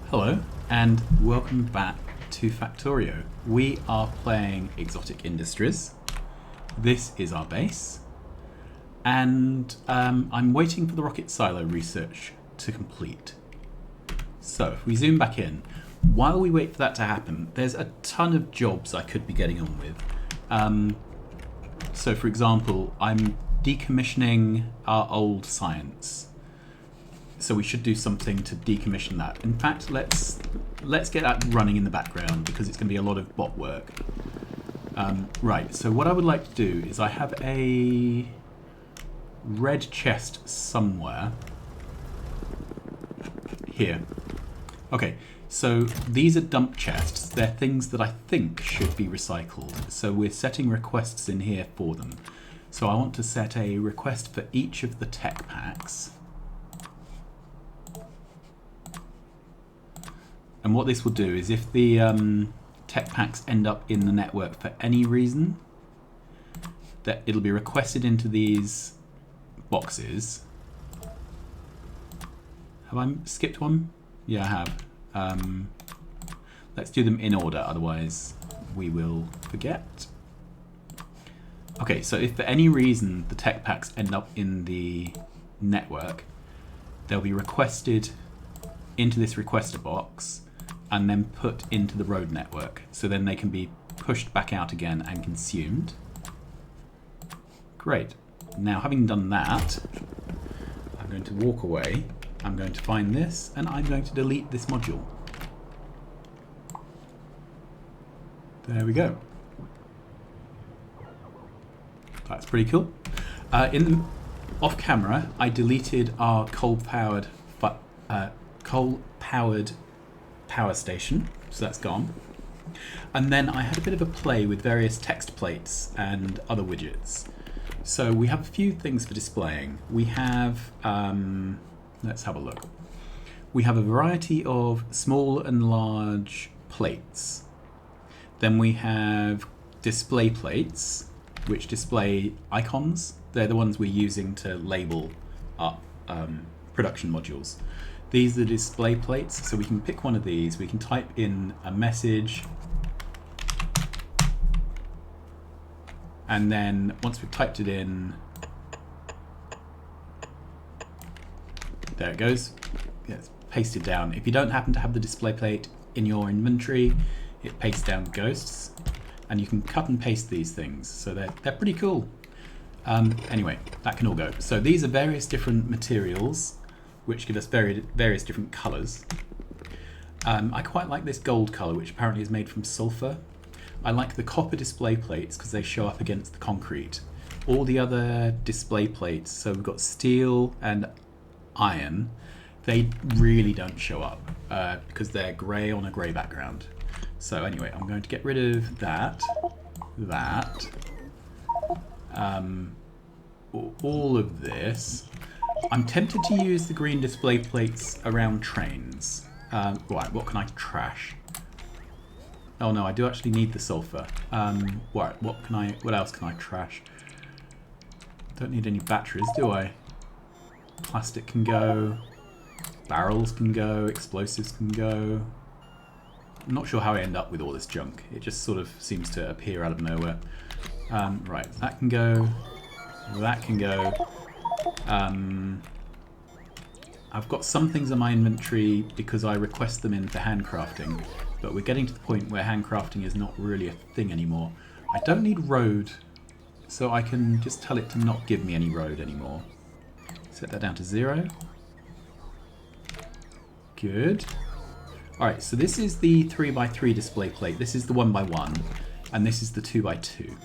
Hello, and welcome back to Factorio. We are playing Exotic Industries. This is our base, and I'm waiting for the rocket silo research to complete. So, if we zoom back in, while we wait for that to happen, there's a ton of jobs I could be getting on with. So, for example, I'm decommissioning our old science. So we should do something to decommission that. In fact, let's get that running in the background because it's going to be a lot of bot work. Right, so what I would like to do is I have a red chest somewhere. Here. Okay, so these are dump chests. They're things that I think should be recycled. So we're setting requests in here for them. So I want to set a request for each of the tech packs. And what this will do is if the tech packs end up in the network for any reason, that it'll be requested into these boxes. Have I skipped one? Yeah, I have. Let's do them in order, otherwise we will forget. Okay, so if for any reason the tech packs end up in the network, they'll be requested into this requester box and then put into the road network. So then they can be pushed back out again and consumed. Great. Now, having done that, I'm going to walk away. I'm going to find this, and I'm going to delete this module. There we go. That's pretty cool. Off camera, I deleted our coal-powered power station, so that's gone. And then I had a bit of a play with various text plates and other widgets. So we have a few things for displaying. We have, let's have a look. We have a variety of small and large plates. Then we have display plates, which display icons. They're the ones we're using to label our production modules. These are the display plates, so we can pick one of these, we can type in a message, and then once we've typed it in, there it goes, it's pasted down. If you don't happen to have the display plate in your inventory, it pastes down ghosts, and you can cut and paste these things, so they're pretty cool. Anyway, that can all go. So these are various different materials which give us various different colours. I quite like this gold colour, which apparently is made from sulphur. I like the copper display plates because they show up against the concrete. All the other display plates, so we've got steel and iron, they really don't show up because they're grey on a grey background. So anyway, I'm going to get rid of that, all of this. I'm tempted to use the green display plates around trains. Right, what can I trash? Oh no, I do actually need the sulfur. Right, what else can I trash? Don't need any batteries, do I? Plastic can go, barrels can go, explosives can go. I'm not sure how I end up with all this junk. It just sort of seems to appear out of nowhere. Right, that can go, that can go. I've got some things in my inventory because I request them in for handcrafting, but we're getting to the point where handcrafting is not really a thing anymore. I don't need road, so I can just tell it to not give me any road anymore. Set that down to 0. Good. Alright, so this is the 3x3 display plate. This is the 1x1, and this is the 2x2.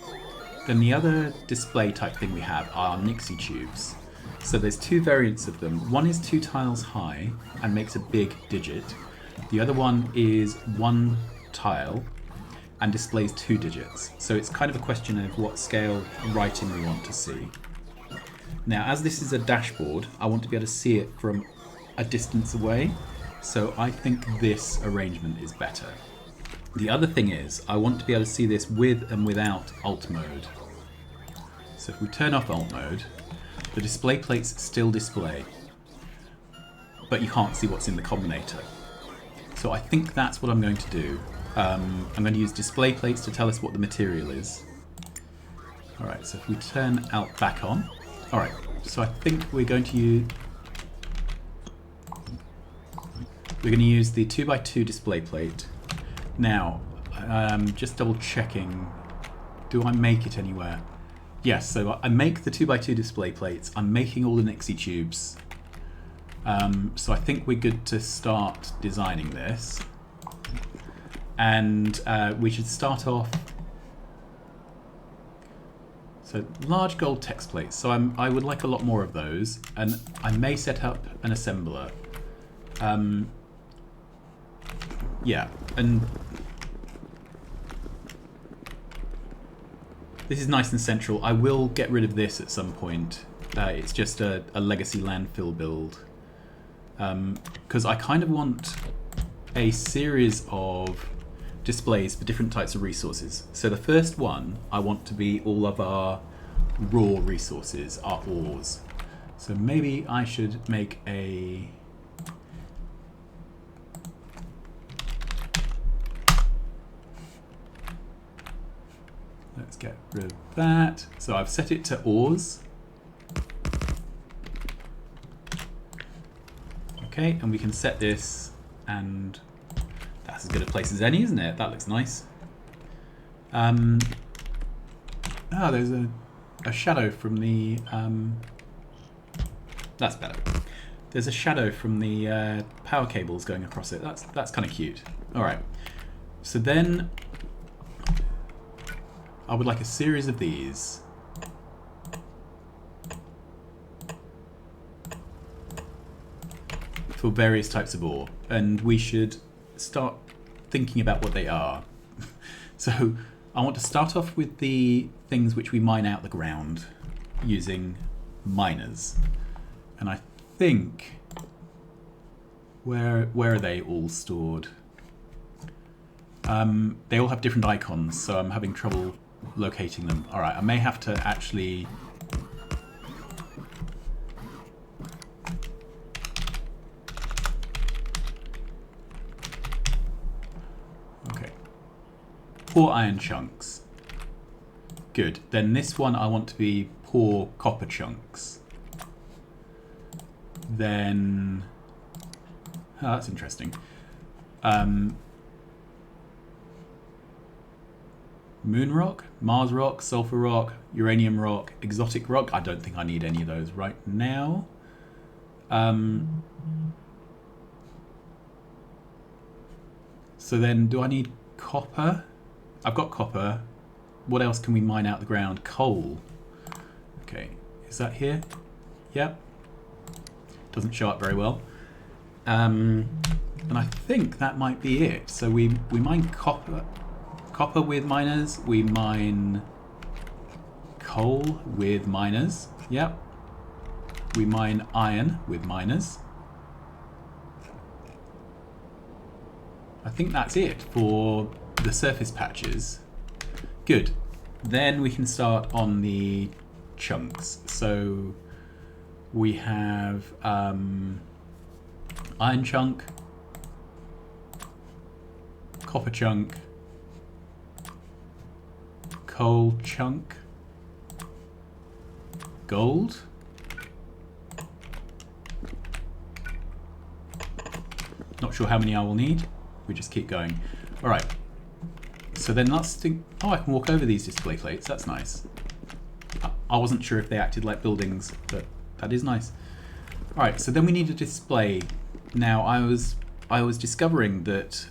Then the other display type thing we have are Nixie tubes. So there's two variants of them. One is 2 tiles high and makes a big digit. The other one is 1 tile and displays 2 digits. So it's kind of a question of what scale writing we want to see. Now, as this is a dashboard, I want to be able to see it from a distance away. So I think this arrangement is better. The other thing is, I want to be able to see this with and without alt mode. So if we turn off alt mode, the display plates still display, but you can't see what's in the combinator. So I think that's what I'm going to do. I'm going to use display plates to tell us what the material is. Alright, so if we turn out back on. Alright, so I think we're going to use the 2x2 display plate. Now, just double checking. Do I make it anywhere? Yes, so I make the 2x2 display plates. I'm making all the Nixie tubes. So I think we're good to start designing this. And we should start off. So large gold text plates. So I would like a lot more of those, and I may set up an assembler. Yeah, and this is nice and central. I will get rid of this at some point. It's just a legacy landfill build. Because I kind of want a series of displays for different types of resources. So the first one I want to be all of our raw resources, our ores. So maybe I should make a... Let's get rid of that. So I've set it to ores. Okay, and we can set this, and that's as good a place as any, isn't it? That looks nice. There's a shadow from the... that's better. There's a shadow from the power cables going across it. That's kind of cute. All right. So then I would like a series of these. For various types of ore, and we should start thinking about what they are. So I want to start off with the things which we mine out the ground using miners, and I think where are they all stored? They all have different icons, so I'm having trouble locating them. All right, I may have to actually... Poor iron chunks. Good. Then this one I want to be poor copper chunks. Then... Oh, that's interesting. Moon rock, Mars rock, sulfur rock, uranium rock, exotic rock. I don't think I need any of those right now. So then do I need copper? I've got copper. What else can we mine out the ground? Coal. Okay, is that here? Yep. Doesn't show up very well. And I think that might be it. So we mine copper with miners. We mine coal with miners. Yep. We mine iron with miners. I think that's it for the surface patches. Good. Then we can start on the chunks. So we have iron chunk, copper chunk, coal chunk, gold, not sure how many I will need. We just keep going. All right. So then let's think. Oh, I can walk over these display plates. That's nice. I wasn't sure if they acted like buildings, but that is nice. All right. So then we need a display. Now I was discovering that.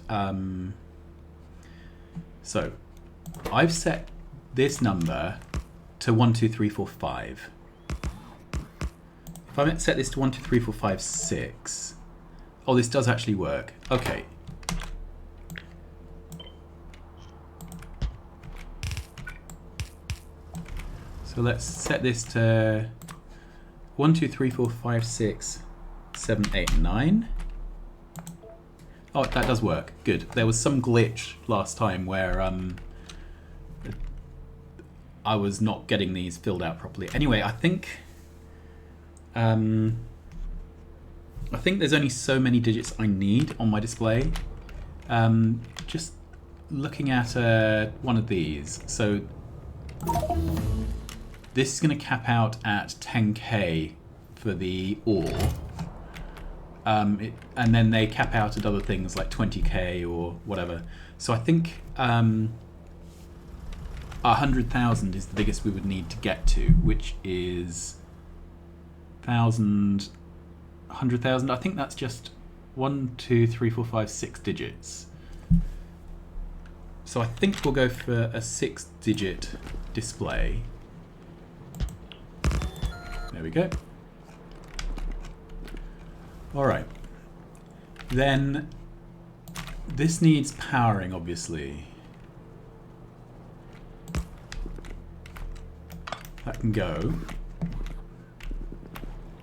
So I've set this number to 1, 2, 3, 4, 5. If I set this to 1, 2, 3, 4, 5, 6. Oh, this does actually work. Okay. So let's set this to 1, 2, 3, 4, 5, 6, 7, 8, 9. Oh, that does work. Good. There was some glitch last time where I was not getting these filled out properly. Anyway, I think there's only so many digits I need on my display. Just looking at one of these. So this is going to cap out at 10k for the ore. And then they cap out at other things like 20k or whatever. So I think 100,000 is the biggest we would need to get to, which is 100,000. I think that's just 1, 2, 3, 4, 5, 6 digits. So I think we'll go for a 6-digit display. There we go. All right. Then this needs powering, obviously. That can go.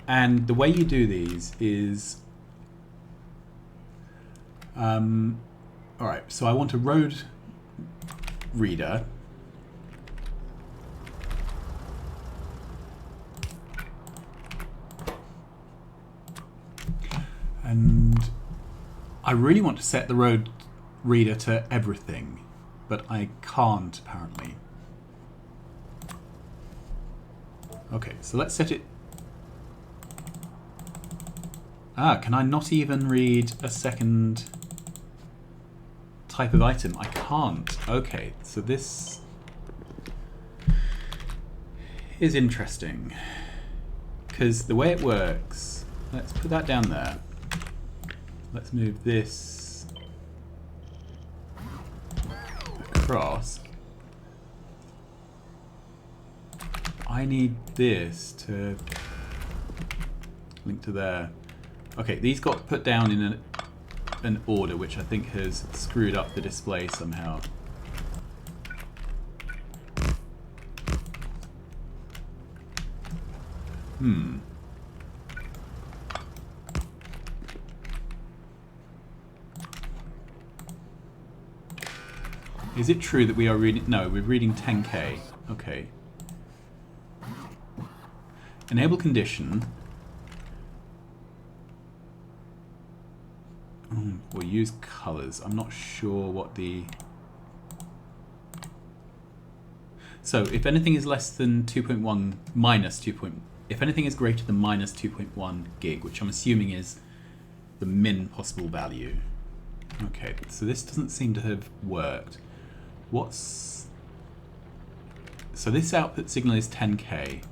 And the way you do these is... Alright, so I want a road reader. And I really want to set the road reader to everything, but I can't apparently. Okay, so let's set it... can I not even read a second type of item? I can't. Okay, so this is interesting. Because the way it works... Let's put that down there. Let's move this across. I need this to link to there. Okay, these got put down in an order which I think has screwed up the display somehow. Is it true that we are reading... No, we're reading 10k. Okay. Enable condition. We'll use colors. I'm not sure what the... So, if anything is less than 2.1, minus 2. If anything is greater than minus 2.1 gig, which I'm assuming is the min possible value. Okay, so this doesn't seem to have worked. What's... So this output signal is 10k.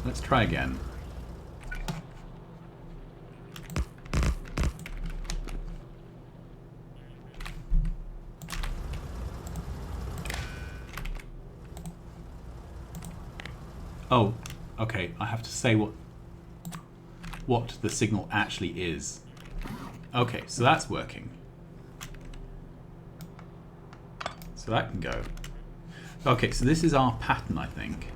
Let's try again. Oh, okay, I have to say what the signal actually is. Okay, so that's working. So that can go. Okay, so this is our pattern, I think.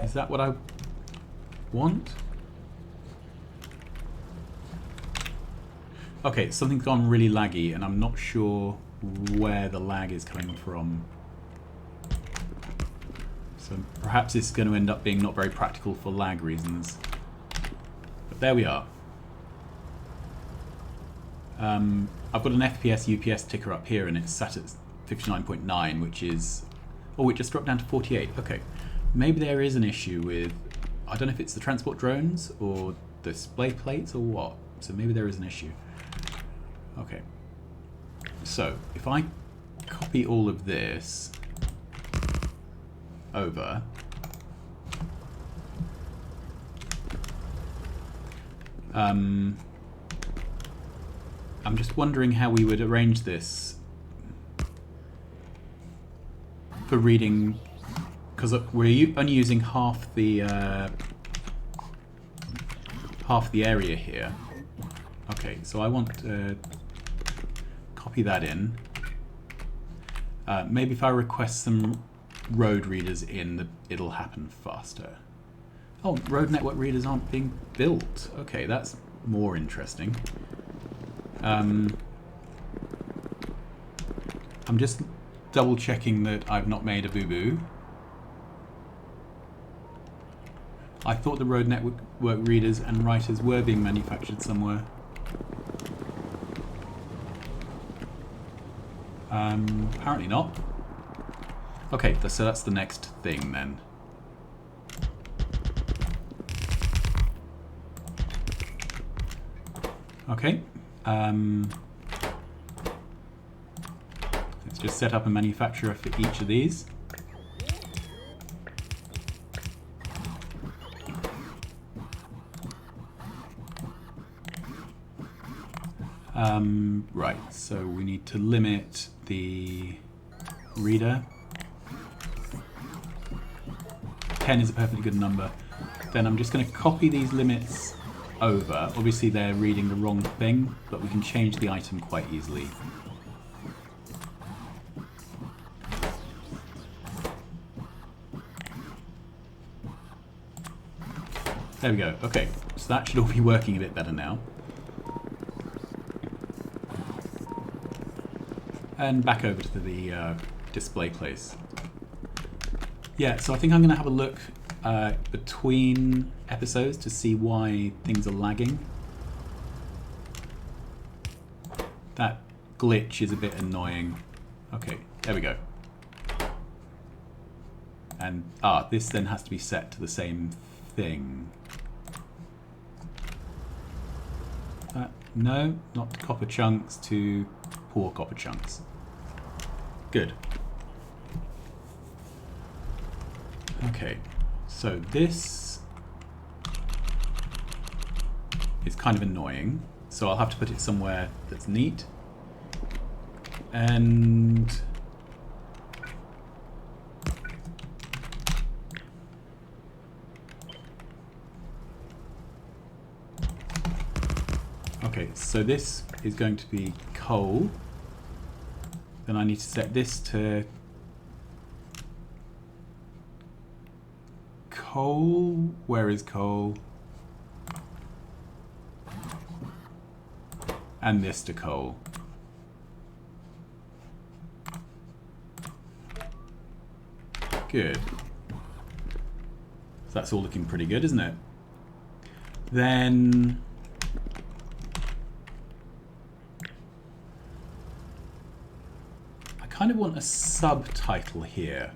Is that what I want? Okay, something's gone really laggy and I'm not sure where the lag is coming from. So perhaps this is going to end up being not very practical for lag reasons. But there we are. I've got an FPS UPS ticker up here and it's sat at 59.9, which is... Oh, it just dropped down to 48. Okay. Maybe there is an issue with... I don't know if it's the transport drones or the display plates or what. So maybe there is an issue. Okay. So, if I copy all of this over... I'm just wondering how we would arrange this for reading, because we're only using half the area here. Okay, so I want to copy that in. Maybe if I request some road readers in, it'll happen faster. Oh, road network readers aren't being built. Okay, that's more interesting. I'm just double checking that I've not made a boo-boo. I thought the road network readers and writers were being manufactured somewhere. Apparently not. Okay, so that's the next thing then. Okay. Let's just set up a manufacturer for each of these. Right, so we need to limit the reader. 10 is a perfectly good number. Then I'm just going to copy these limits over. Obviously they're reading the wrong thing, but we can change the item quite easily. There we go. Okay, so that should all be working a bit better now. And back over to the display place. Yeah, so I think I'm going to have a look between episodes to see why things are lagging. That glitch is a bit annoying. Okay, there we go. And this then has to be set to the same thing. No, not copper chunks to poor copper chunks. Good. Okay, so this is kind of annoying, so I'll have to put it somewhere that's neat. And okay, so this is going to be coal. Then I need to set this to coal. Where is coal? And this to coal. Good. So that's all looking pretty good, isn't it? Then I kind of want a subtitle here.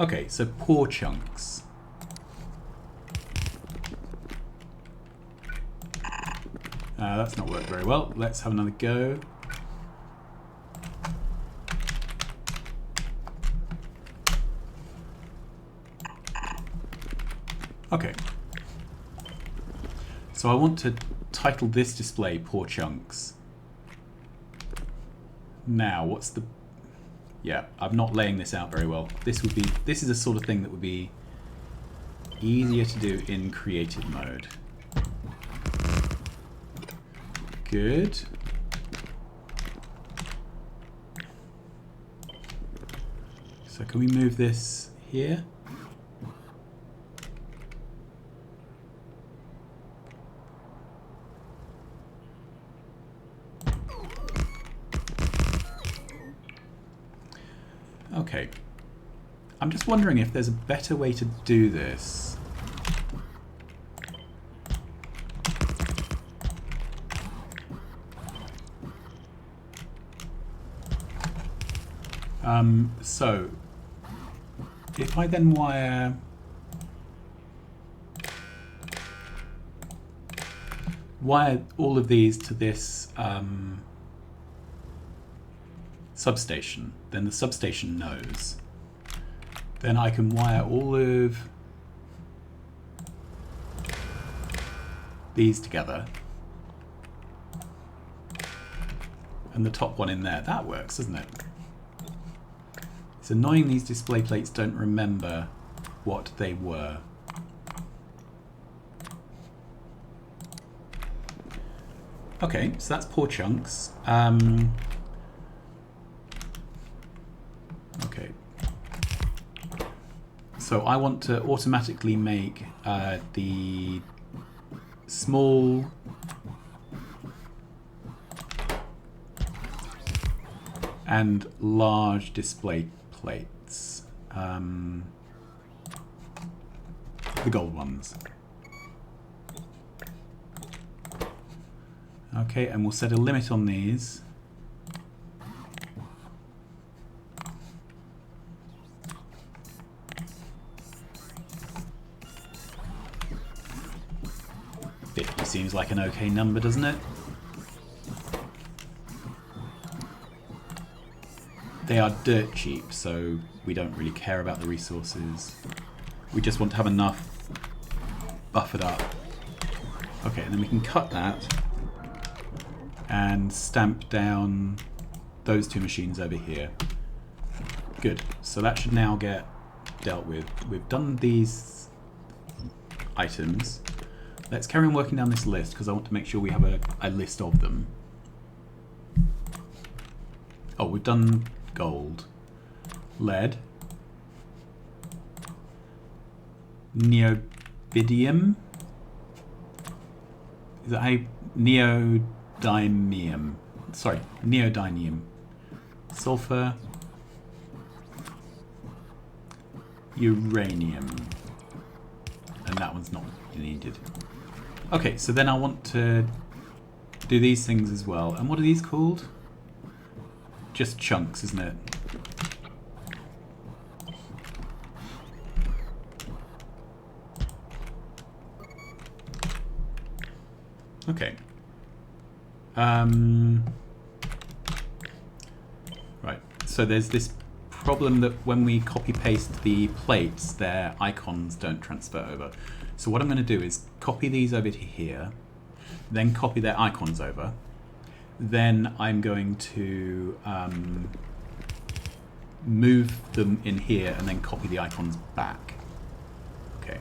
Okay, so poor chunks. That's not worked very well. Let's have another go. Okay. So I want to title this display Poor Chunks. Now, what's the... Yeah, I'm not laying this out very well. This is the sort of thing that would be easier to do in creative mode. Good. So can we move this here? Okay. I'm just wondering if there's a better way to do this. So if I then wire all of these to this substation, then the substation knows. Then I can wire all of these together. And the top one in there. That works, doesn't it? It's annoying these display plates don't remember what they were. Okay, so that's Poor Chunks. Okay. So I want to automatically make the small and large display plates. The gold ones. Okay, and we'll set a limit on these. $50 seems like an okay number, doesn't it? They are dirt cheap, so we don't really care about the resources. We just want to have enough buffered up. Okay, and then we can cut that and stamp down those two machines over here. Good, so that should now get dealt with. We've done these items. Let's carry on working down this list because I want to make sure we have a list of them. Oh, we've done gold, lead, neobidium. Is that how neodymium? Sorry, neodymium. Sulfur, uranium, and that one's not needed. Okay, so then I want to do these things as well. And what are these called? Just chunks, isn't it? Okay. Right, so there's this problem that when we copy paste the plates, their icons don't transfer over. So what I'm going to do is copy these over to here, then copy their icons over. Then I'm going to move them in here and then copy the icons back. Okay,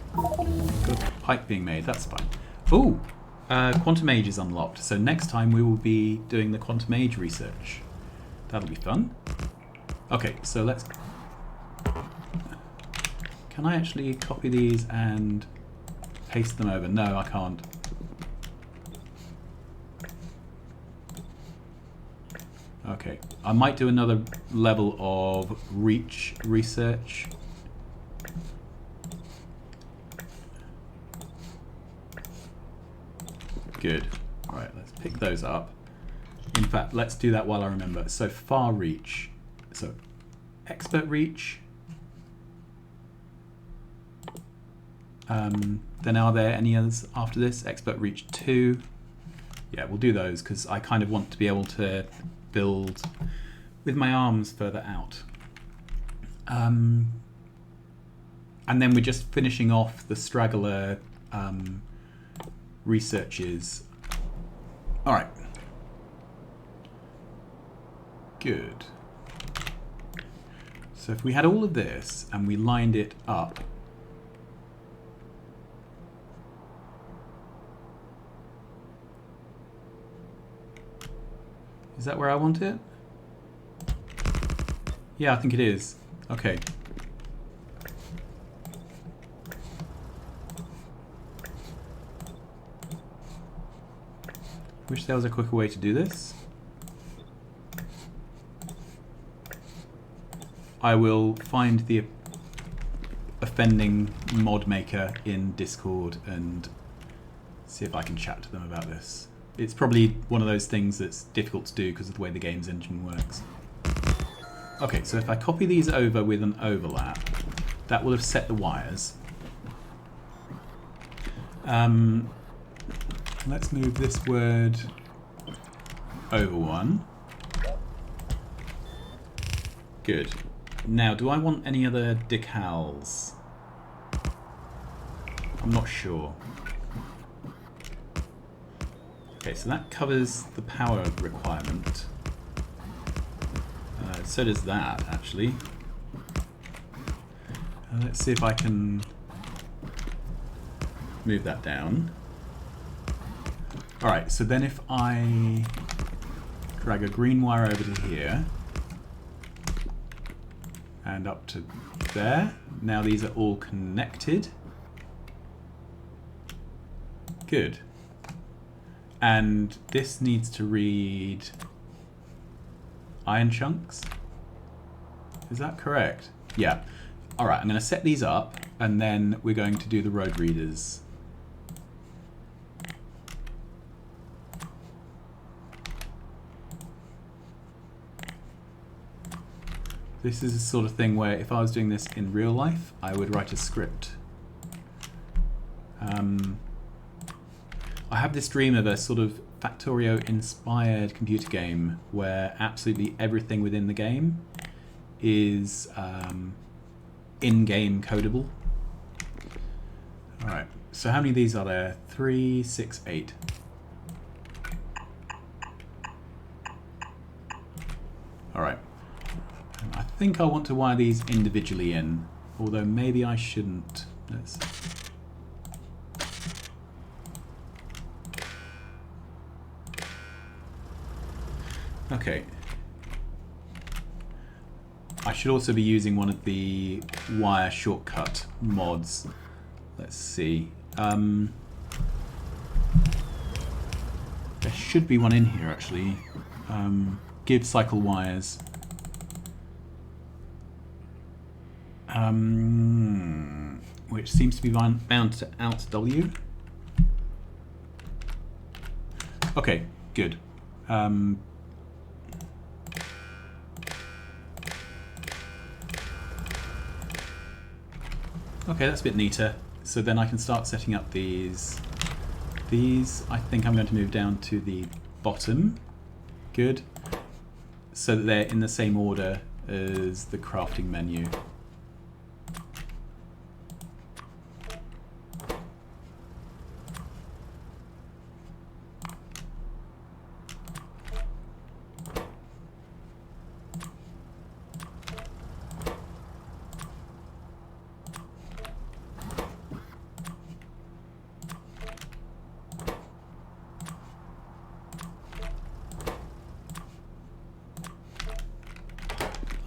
good pipe being made, that's fine. Ooh, Quantum Age is unlocked, so next time we will be doing the Quantum Age research. That'll be fun. Okay, so let's... Can I actually copy these and paste them over? No, I can't. Okay, I might do another level of reach research. Good. All right, let's pick those up. In fact, let's do that while I remember. So far reach. So expert reach. Then are there any others after this? Expert reach 2. Yeah, we'll do those because I kind of want to be able to build with my arms further out. And then we're just finishing off the straggler researches. All right. Good. So if we had all of this and we lined it up, is that where I want it? Yeah, I think it is. Okay. Wish there was a quicker way to do this. I will find the offending mod maker in Discord and see if I can chat to them about this. It's probably one of those things that's difficult to do because of the way the game's engine works. Okay, so if I copy these over with an overlap, that will have set the wires. Let's move this word over one. Good. Now, do I want any other decals? I'm not sure. Okay, so that covers the power requirement. So does that, actually. Let's see if I can move that down. Alright, so then if I drag a green wire over to here, and up to there. Now these are all connected. Good. And this needs to read iron chunks. Is that correct? Yeah. All right, I'm going to set these up, and then we're going to do the road readers. This is the sort of thing where if I was doing this in real life, I would write a script. I have this dream of a sort of Factorio-inspired computer game where absolutely everything within the game is in-game codable. All right, so how many of these are there? 3, 6, 8. All right. I think I want to wire these individually in, although maybe I shouldn't. Let's... Okay. I should also be using one of the wire shortcut mods. Let's see. There should be one in here actually. Give cycle wires. Which seems to be bound to Alt W. Okay, good. Okay, that's a bit neater. So then I can start setting up these. These, I think I'm going to move down to the bottom. Good. So that they're in the same order as the crafting menu.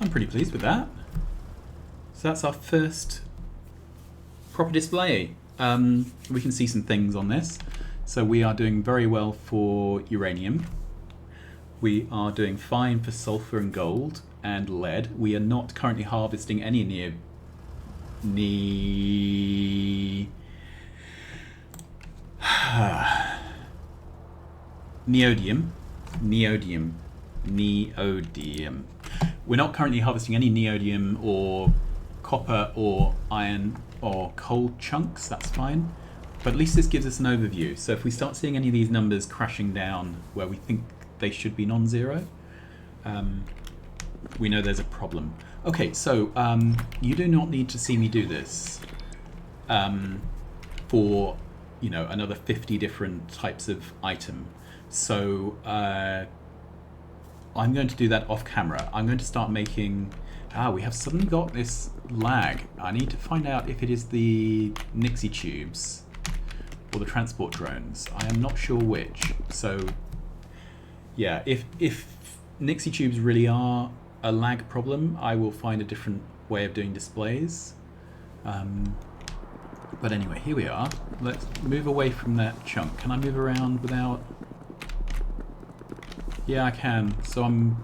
I'm pretty pleased with that. So that's our first proper display. We can see some things on this. So we are doing very well for uranium. We are doing fine for sulfur and gold and lead. We are not currently harvesting any neodymium. We're not currently harvesting any neodymium or copper or iron or coal chunks, that's fine. But at least this gives us an overview. So if we start seeing any of these numbers crashing down where we think they should be non-zero, we know there's a problem. Okay, so you do not need to see me do this for, you know, another 50 different types of item. So I'm going to do that off camera. I'm going to start making... we have suddenly got this lag. I need to find out if it is the Nixie tubes or the transport drones. I am not sure which. So yeah, if Nixie tubes really are a lag problem, I will find a different way of doing displays. But anyway, here we are. Let's move away from that chunk. Can I move around without... Yeah, I can. So I'm...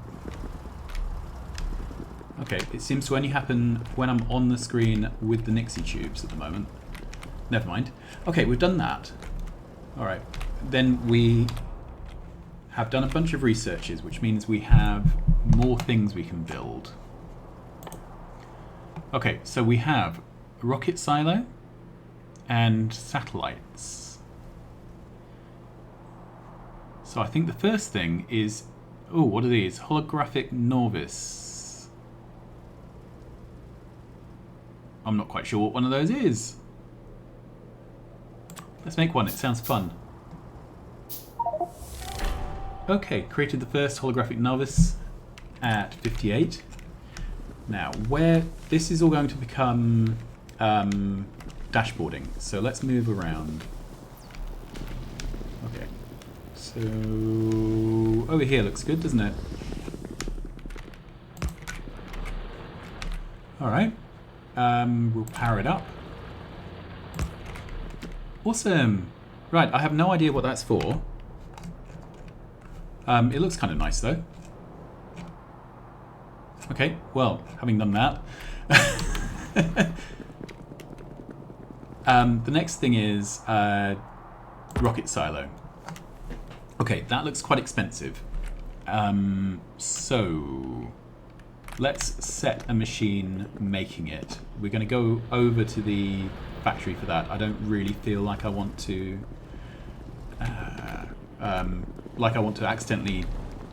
Okay, it seems to only happen when I'm on the screen with the Nixie tubes at the moment. Never mind. Okay, we've done that. Alright, then we have done a bunch of researches, which means we have more things we can build. Okay, so we have a rocket silo and satellites. So I think the first thing is, oh, what are these? Holographic Novice. I'm not quite sure what one of those is. Let's make one, it sounds fun. Okay, created the first holographic novice at 58. Now, where this is all going to become dashboarding. So let's move around. Okay. So over here looks good, doesn't it? Alright. We'll power it up. Awesome. Right, I have no idea what that's for. It looks kind of nice though. Okay, well, having done that. The next thing is rocket silo. Okay, that looks quite expensive. So let's set a machine making it. We're going to go over to the factory for that. I don't really feel like I want to accidentally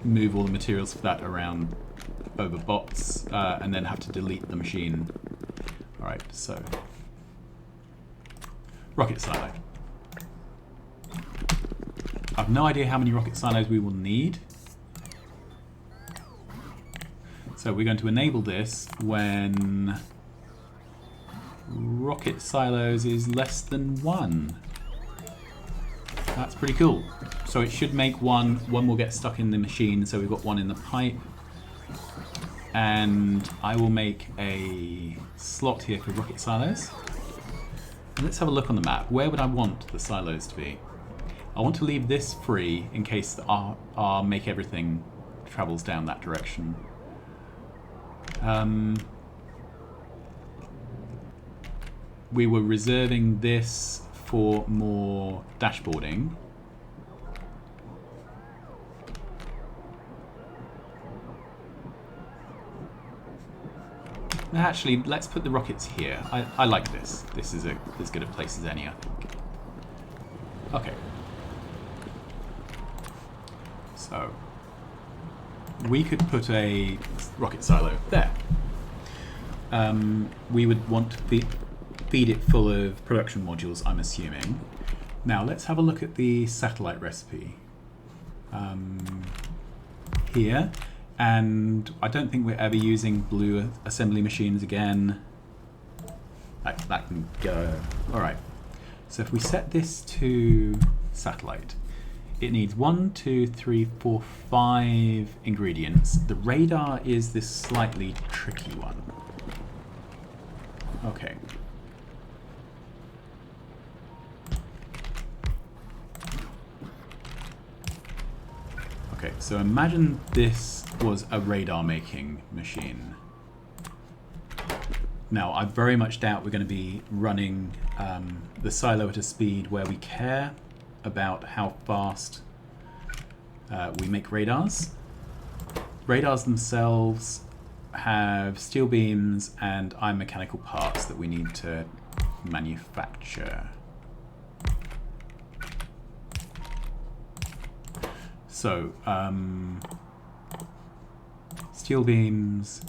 move all the materials for that around over bots and then have to delete the machine. Alright, so rocket silo. I've no idea how many rocket silos we will need. So we're going to enable this when rocket silos is less than 1. That's pretty cool. So it should make one will get stuck in the machine, so we've got 1 in the pipe. And I will make a slot here for rocket silos. And let's have a look on the map. Where would I want the silos to be? I want to leave this free in case our make everything travels down that direction. We were reserving this for more dashboarding. Actually, let's put the rockets here. I like this. This is as good a place as any, I think. Okay. So, we could put a rocket silo there. We would want to feed it full of production modules, I'm assuming. Now, let's have a look at the satellite recipe. Here. And I don't think we're ever using blue assembly machines again. That can go. Alright. So if we set this to satellite, it needs 1, 2, 3, 4, 5 ingredients. The radar is this slightly tricky one. Okay. Okay, so imagine this was a radar making machine. Now, I very much doubt we're going to be running the silo at a speed where we care about how fast we make radars. Radars themselves have steel beams and iron mechanical parts that we need to manufacture. So, steel beams,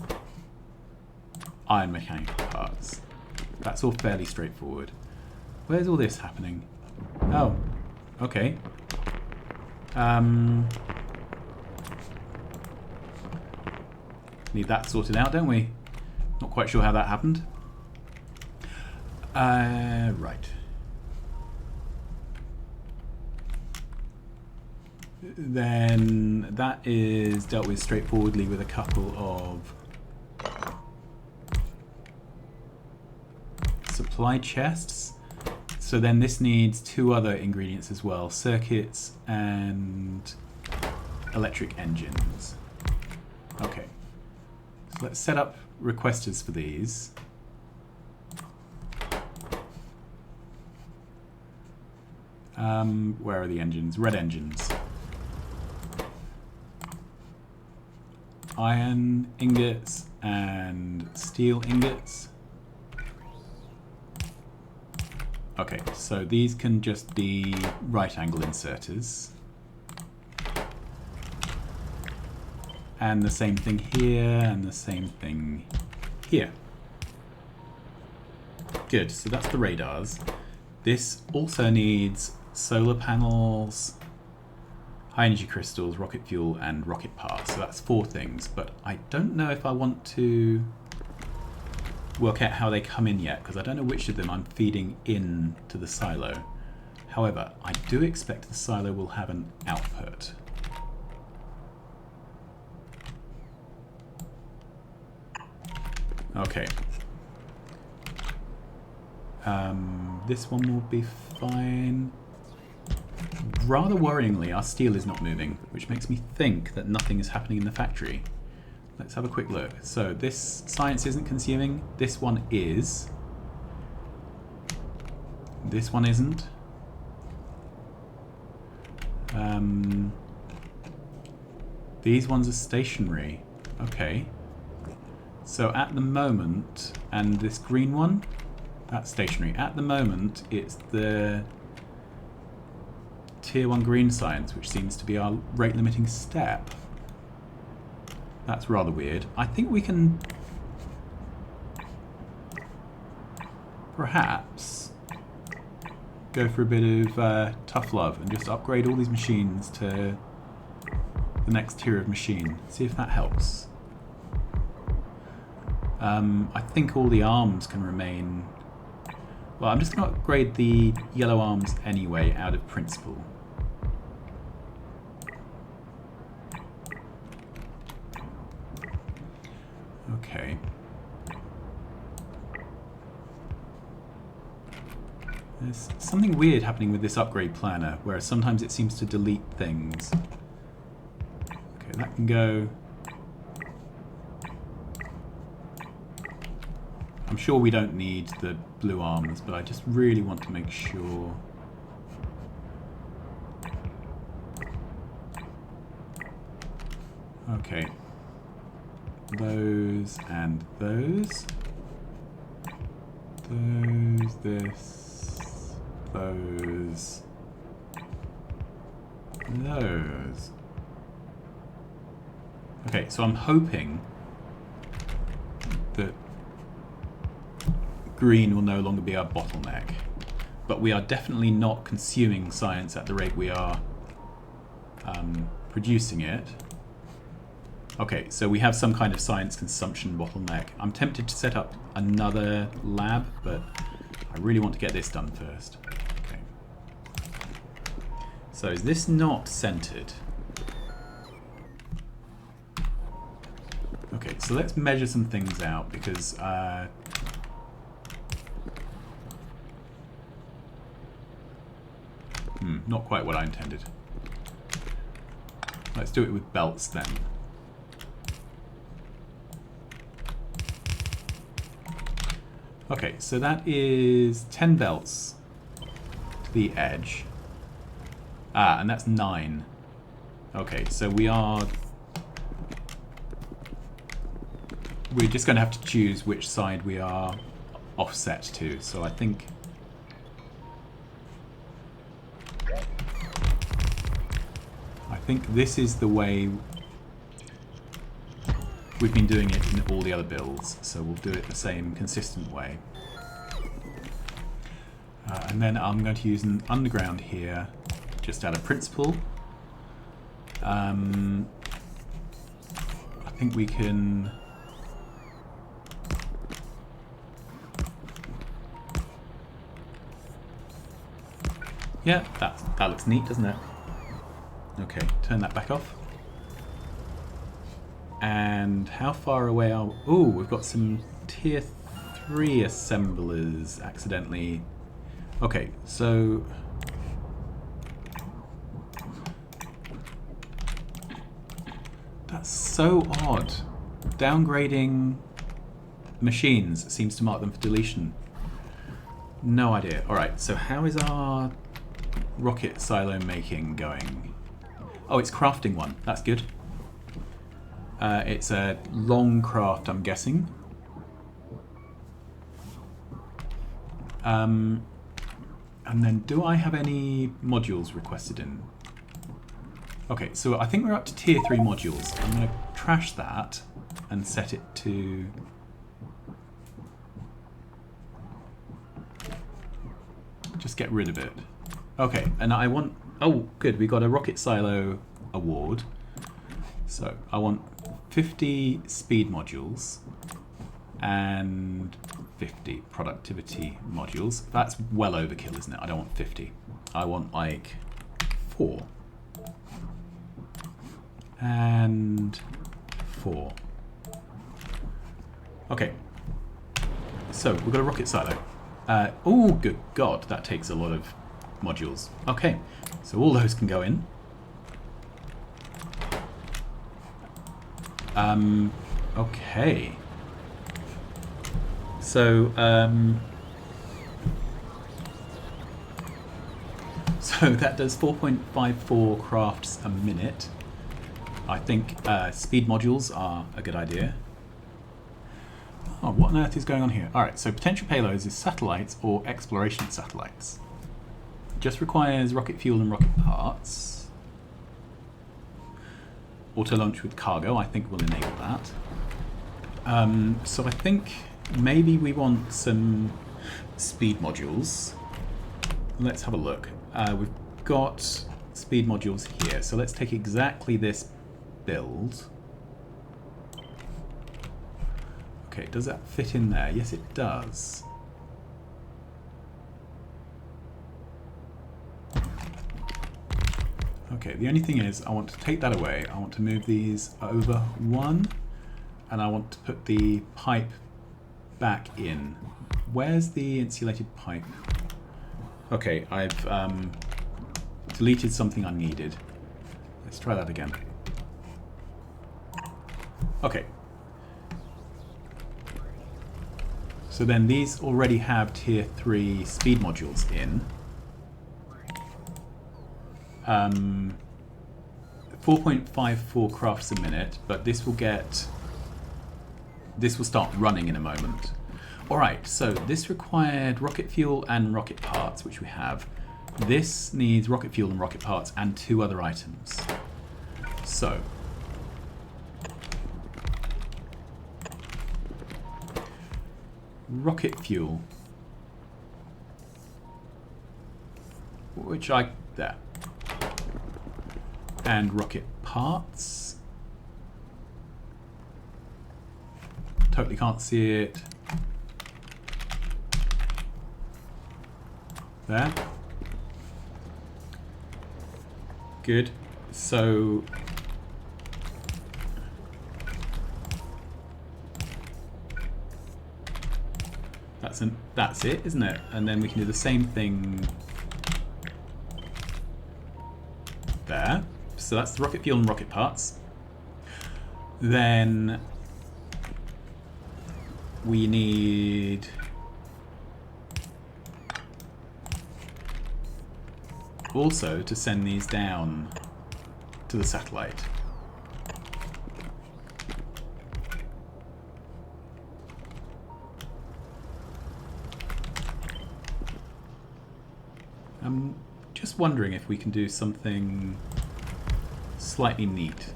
iron mechanical parts. That's all fairly straightforward. Where's all this happening? Oh, okay. Need that sorted out, don't we? Not quite sure how that happened. Right. Then that is dealt with straightforwardly with a couple of supply chests. So then this needs 2 other ingredients as well, circuits and electric engines. Okay, so let's set up requesters for these. Where are the engines? Red engines. Iron ingots and steel ingots. Okay, so these can just be right angle inserters. And the same thing here, and the same thing here. Good, so that's the radars. This also needs solar panels, high energy crystals, rocket fuel, and rocket parts. So that's 4 things, but I don't know if I want to work out how they come in yet, because I don't know which of them I'm feeding in to the silo. However, I do expect the silo will have an output. Okay. This one will be fine. Rather worryingly, our steel is not moving, which makes me think that nothing is happening in the factory. Let's have a quick look. So this science isn't consuming. This one is. This one isn't. These ones are stationary. Okay. So at the moment, and this green one, that's stationary. At the moment, it's the Tier 1 green science, which seems to be our rate limiting step. That's rather weird. I think we can perhaps go for a bit of tough love and just upgrade all these machines to the next tier of machine. See if that helps. I think all the arms can remain. Well, I'm just going to upgrade the yellow arms anyway out of principle. Okay. There's something weird happening with this upgrade planner, where sometimes it seems to delete things. Okay, that can go. I'm sure we don't need the blue arms, but I just really want to make sure. Okay. Those and those. Those, this, those, those. Okay, so I'm hoping that green will no longer be our bottleneck, but we are definitely not consuming science at the rate we are producing it. Okay, so we have some kind of science consumption bottleneck. I'm tempted to set up another lab, but I really want to get this done first. Okay. So is this not centered? Okay, so let's measure some things out, because not quite what I intended. Let's do it with belts then. Okay, so that is 10 belts to the edge. Ah, and that's 9. Okay, so we're just going to have to choose which side we are offset to. So I think this is the way we've been doing it in all the other builds, so we'll do it the same consistent way. And then I'm going to use an underground here, just out of principle. I think we can. Yeah, that looks neat, doesn't it? Okay, turn that back off. And how far away are we? Ooh, we've got some tier 3 assemblers accidentally. Okay, so that's so odd. Downgrading machines seems to mark them for deletion. No idea. Alright, so how is our rocket silo making going? Oh, it's crafting one. That's good. It's a long craft, I'm guessing. And then do I have any modules requested in? Okay, so I think we're up to tier 3 modules. I'm going to trash that and set it to... just get rid of it. Okay, and I want... oh, good, we got a rocket silo award. So I want 50 speed modules and 50 productivity modules. That's well overkill, isn't it? I don't want 50. I want like 4. And 4. Okay, so we've got a rocket silo. Oh, good God, that takes a lot of modules. Okay, so all those can go in. Okay. So, so that does 4.54 crafts a minute. I think speed modules are a good idea. Oh, what on earth is going on here? Alright, so potential payloads is satellites or exploration satellites. Just requires rocket fuel and rocket parts. Auto launch with cargo, I think we'll enable that. So I think maybe we want some speed modules. Let's have a look. We've got speed modules here, so let's take exactly this build. Okay, does that fit in there? Yes, it does. Okay, the only thing is I want to take that away. I want to move these over one, and I want to put the pipe back in. Where's the insulated pipe? Okay, I've deleted something unneeded. Let's try that again. Okay. So then these already have tier 3 speed modules in. 4.54 crafts a minute, but this will start running in a moment. Alright, so this required rocket fuel and rocket parts, which we have. This needs rocket fuel and rocket parts and 2 other items. So rocket fuel, there, and rocket parts. Totally can't see it. There. Good. So that's it, isn't it? And then we can do the same thing there. So that's the rocket fuel and rocket parts. Then we need also to send these down to the satellite. I'm just wondering if we can do something slightly neat.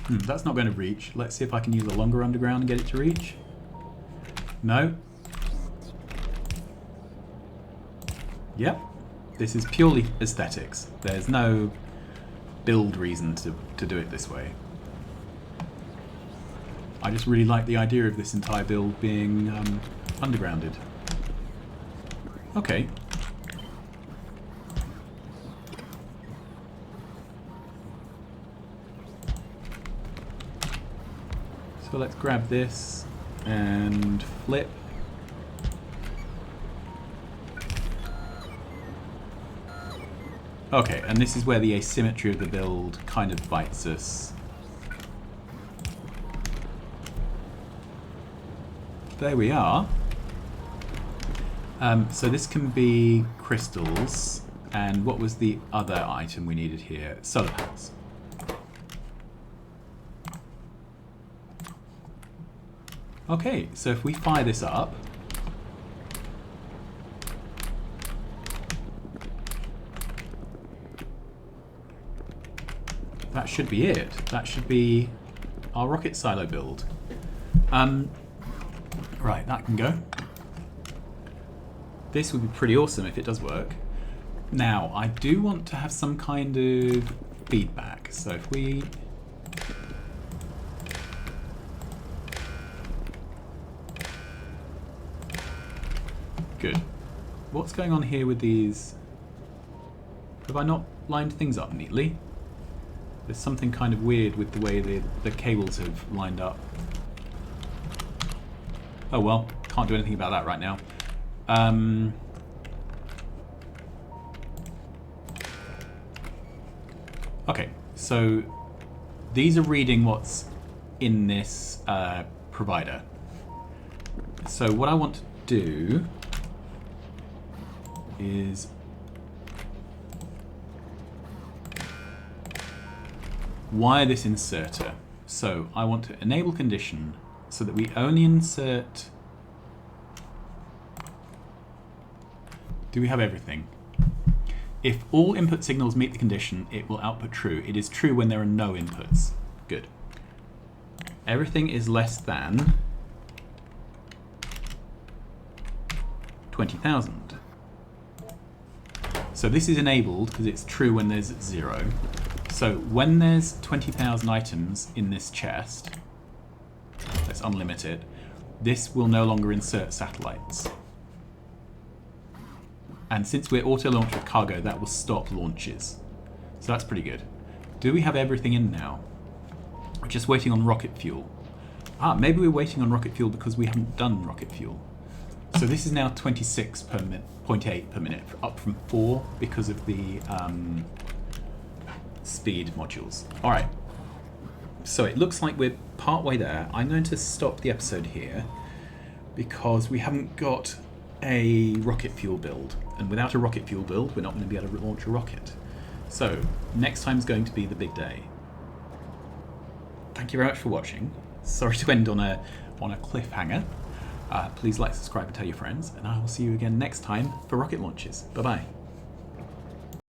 That's not going to reach. Let's see if I can use a longer underground and get it to reach. No. Yep. This is purely aesthetics. There's no build reason to do it this way. I just really like the idea of this entire build being undergrounded. Okay. So let's grab this and flip. Okay, and this is where the asymmetry of the build kind of bites us. There we are. So this can be crystals, and what was the other item we needed here? Solar panels. Okay, so if we fire this up, that should be it. That should be our rocket silo build. Right, that can go. This would be pretty awesome if it does work. Now, I do want to have some kind of feedback. So if we... Good. What's going on here with these? Have I not lined things up neatly? There's something kind of weird with the way the cables have lined up. Oh well, can't do anything about that right now. Okay, so these are reading what's in this provider. So what I want to do is wire this inserter. So I want to enable condition so that we only insert... Do we have everything? If all input signals meet the condition, it will output true. It is true when there are no inputs. Good. Everything is less than 20,000. So this is enabled because it's true when there's 0. So when there's 20,000 items in this chest, let's unlimit it, this will no longer insert satellites. And since we're auto-launch with cargo, that will stop launches. So that's pretty good. Do we have everything in now? We're just waiting on rocket fuel. Maybe we're waiting on rocket fuel because we haven't done rocket fuel. So this is now 26.8 per minute, up from 4 because of the speed modules. All right. So it looks like we're partway there. I'm going to stop the episode here because we haven't got a rocket fuel build. And without a rocket fuel build, we're not going to be able to launch a rocket. So next time's going to be the big day. Thank you very much for watching. Sorry to end on a cliffhanger. Please like, subscribe, and tell your friends, and I will see you again next time for rocket launches. Bye-bye.